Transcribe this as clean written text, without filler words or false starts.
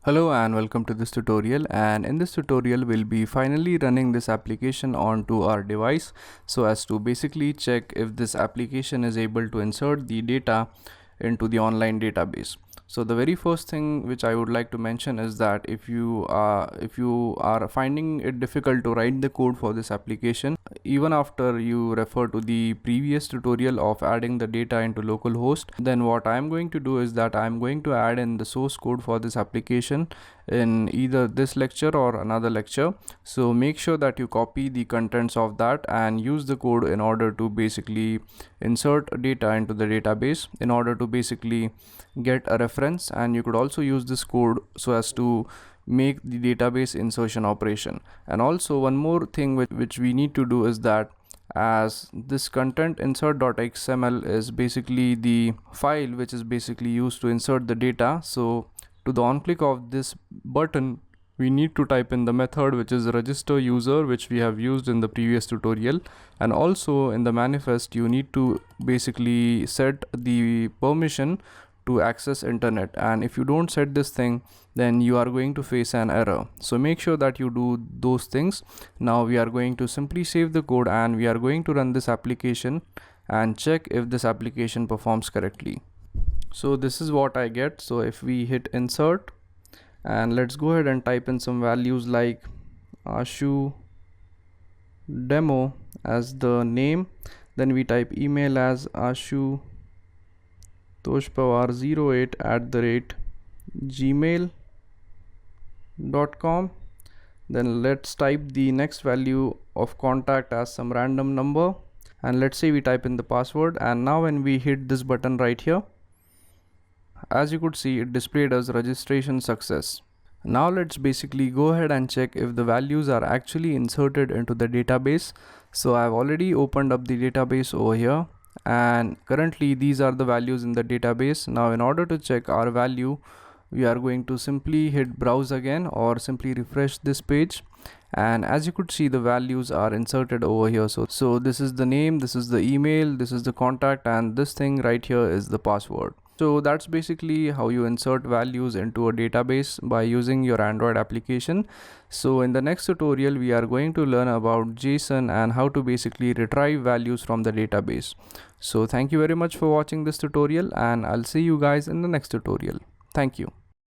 Hello and welcome to this tutorial, and in this tutorial we'll be finally running this application onto our device so as to basically check if this application is able to insert the data into the online database. So the very first thing which I would like to mention is that if you are finding it difficult to write the code for this application, even after you refer to the previous tutorial of adding the data into localhost, then what I am going to do is that I am going to add in the source code for this application in either this lecture or another lecture. So make sure that you copy the contents of that and use the code in order to basically insert data into the database in order to basically get a reference, and you could also use this code so as to make the database insertion operation. And also one more thing which we need to do is that as this content insert.xml is basically the file which is basically used to insert the data, so to the on click of this button we need to type in the method which is register user, which we have used in the previous tutorial. And also in the manifest you need to basically set the permission to access internet, and if you don't set this thing then you are going to face an error. So make sure that you do those things. Now we are going to simply save the code and we are going to run this application and check if this application performs correctly. So this is what I get. So if we hit insert and let's go ahead and type in some values like Ashu demo as the name, then we type email as Ashu toshpawar08@gmail.com. then let's type the next value of contact as some random number, and let's say we type in the password. And now when we hit this button right here, as you could see, it displayed as registration success. Now let's basically go ahead and check if the values are actually inserted into the database. So I've already opened up the database over here, and currently these are the values in the database. Now in order to check our value, we are going to simply hit browse again or simply refresh this page, and as you could see the values are inserted over here. So this is the name, this is the email, this is the contact, and this thing right here is the password. So that's basically how you insert values into a database by using your Android application. So in the next tutorial we are going to learn about JSON and how to basically retrieve values from the database. So thank you very much for watching this tutorial, and I'll see you guys in the next tutorial. Thank you.